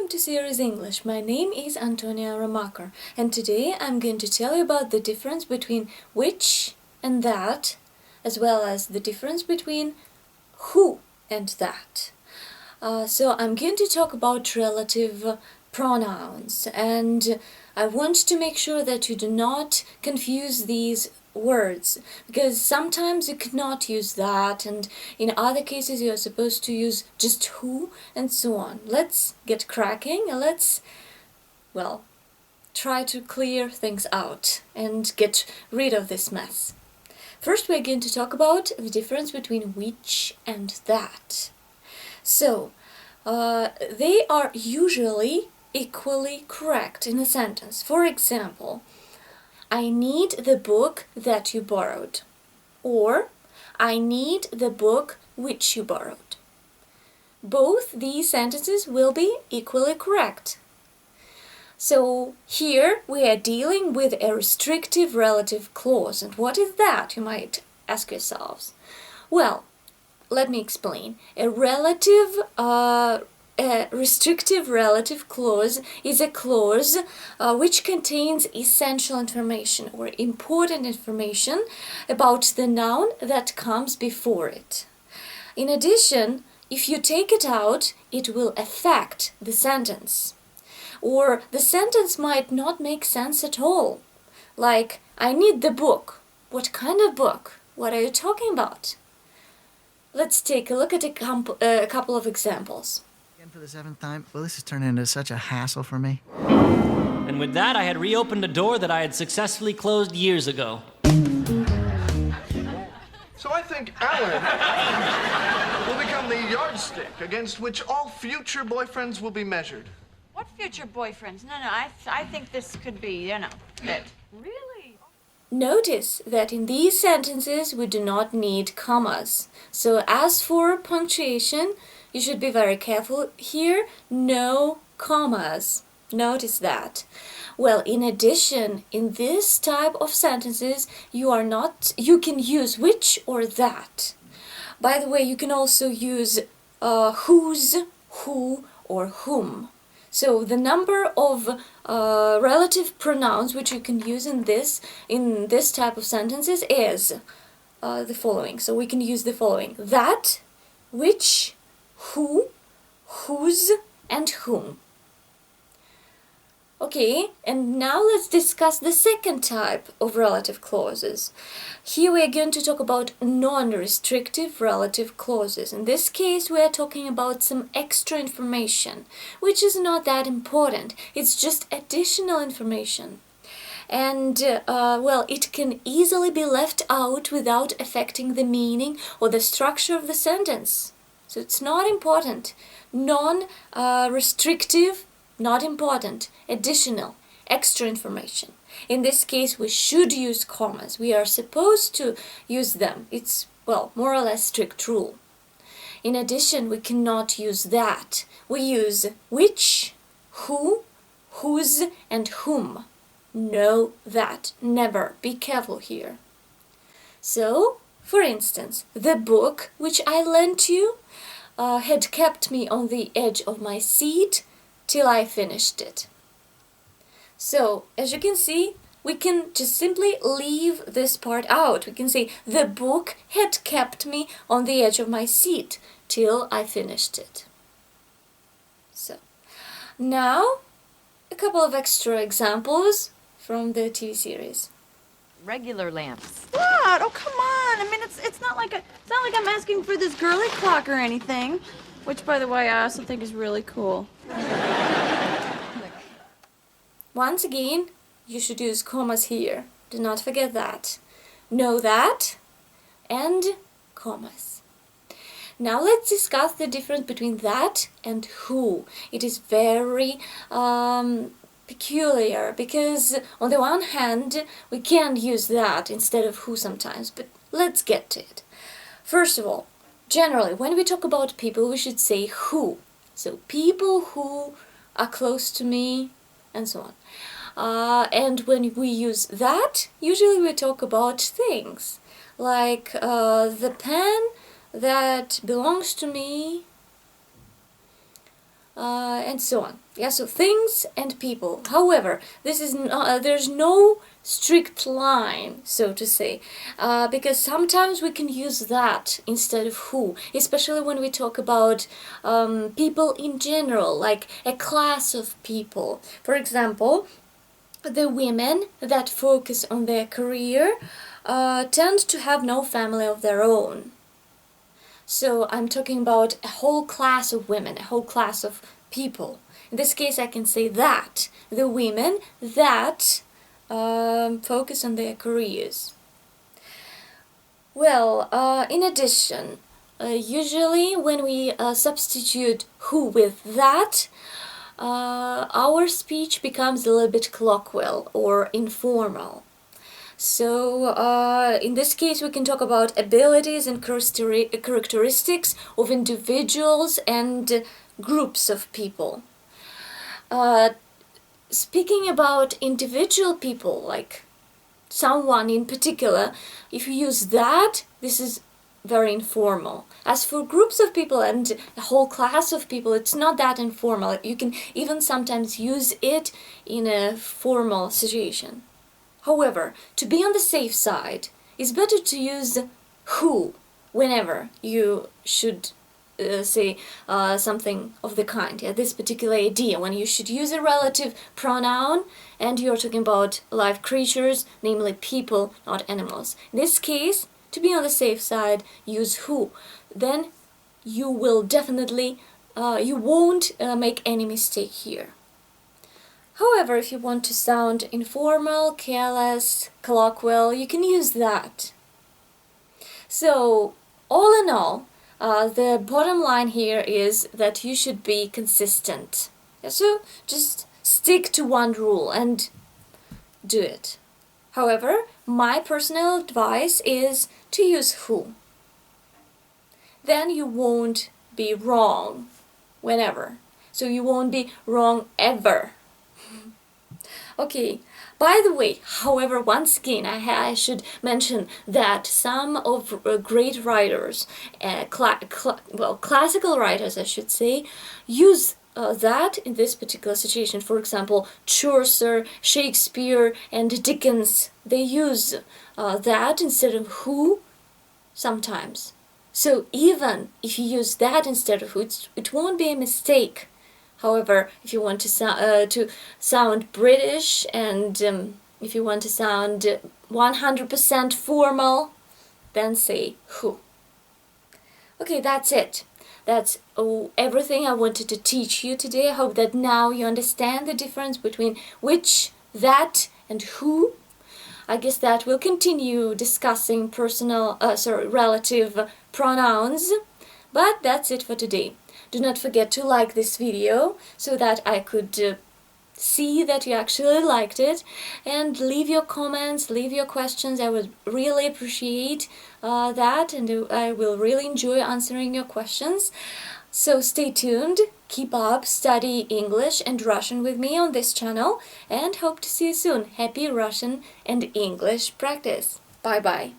Welcome to Series English. My name is Antonia Ramaker, and today I'm going to tell you about the difference between which and that, as well as the difference between who and that. So I'm going to talk about relative pronouns, and I want to make sure that you do not confuse these words, because sometimes you cannot use that, and in other cases you are supposed to use just who, and so on. Let's get cracking and let's, try to clear things out and get rid of this mess. First, we're going to talk about the difference between which and that. So, they are usually equally correct in a sentence. For example, I need the book that you borrowed, or I need the book which you borrowed. Both these sentences will be equally correct. So here we are dealing with a restrictive relative clause. And what is that, you might ask yourselves? Well, let me explain. A restrictive relative clause is a clause which contains essential information or important information about the noun that comes before it. In addition, if you take it out, it will affect the sentence. Or the sentence might not make sense at all. Like, I need the book. What kind of book? What are you talking about? Let's take a look at a couple of examples. Again for the 7th time? Well, this is turning into such a hassle for me. And with that, I had reopened a door that I had successfully closed years ago. So I think Alan will become the yardstick against which all future boyfriends will be measured. What future boyfriends? No, I think this could be, it. Really? Notice that in these sentences we do not need commas. So as for punctuation, you should be very careful here. No commas. Notice that. Well, in addition, in this type of sentences, you can use which or that. By the way, you can also use whose, who, or whom. So the number of relative pronouns which you can use in this type of sentences is the following. So we can use the following: that, which, who, whose, and whom. Okay, and now let's discuss the second type of relative clauses. Here we are going to talk about non-restrictive relative clauses. In this case, we are talking about some extra information, which is not that important. It's just additional information. And, it can easily be left out without affecting the meaning or the structure of the sentence. So it's not important. Non-restrictive, not important. Additional, extra information. In this case, we should use commas. We are supposed to use them. It's, more or less strict rule. In addition, we cannot use that. We use which, who, whose, and whom. No that. Never. Be careful here. So, for instance, the book which I lent you had kept me on the edge of my seat till I finished it. So, as you can see, we can just simply leave this part out. We can say, the book had kept me on the edge of my seat till I finished it. So, now, a couple of extra examples from the TV series. Regular lamps. What? Oh, come on. I mean, it's not like I'm asking for this girly clock or anything. Which, by the way, I also think is really cool. Once again, you should use commas here. Do not forget that. Know that and commas. Now let's discuss the difference between that and who. It is very peculiar because on the one hand we can use that instead of who sometimes, but let's get to it. First of all, generally when we talk about people we should say who. So people who are close to me and so on. And when we use that, usually we talk about things like the pen that belongs to me and so on. Yeah, so things and people. However, this is there's no strict line, so to say, because sometimes we can use that instead of who, especially when we talk about people in general, like a class of people. For example, the women that focus on their career tend to have no family of their own. So I'm talking about a whole class of women, a whole class of people. In this case, I can say that the women that focus on their careers. Well, in addition, usually when we substitute who with that, our speech becomes a little bit colloquial or informal. So in this case we can talk about abilities and characteristics of individuals and groups of people. Speaking about individual people, like someone in particular, if you use that, this is very informal. As for groups of people and a whole class of people, it's not that informal. You can even sometimes use it in a formal situation. However, to be on the safe side, it's better to use who whenever you should say something of the kind. Yeah, this particular idea, when you should use a relative pronoun and you're talking about live creatures, namely people, not animals. In this case, to be on the safe side, use who. Then you will definitely, you won't make any mistake here. However, if you want to sound informal, careless, colloquial, you can use that. So, all in all, the bottom line here is that you should be consistent. So, just stick to one rule and do it. However, my personal advice is to use who. Then you won't be wrong whenever. So you won't be wrong ever. Okay, by the way, however, once again, I should mention that some of great writers, classical writers, I should say, use that in this particular situation. For example, Chaucer, Shakespeare, and Dickens, they use that instead of who sometimes. So even if you use that instead of who, it won't be a mistake. However, if you want to sound British and if you want to sound 100% formal, then say who. Okay, that's it. That's everything I wanted to teach you today. I hope that now you understand the difference between which, that, and who. I guess that we'll continue discussing relative pronouns. But that's it for today. Do not forget to like this video so that I could see that you actually liked it, and leave your comments, leave your questions. I would really appreciate that, and I will really enjoy answering your questions. So stay tuned, keep up, study English and Russian with me on this channel, and hope to see you soon. Happy Russian and English practice. Bye bye.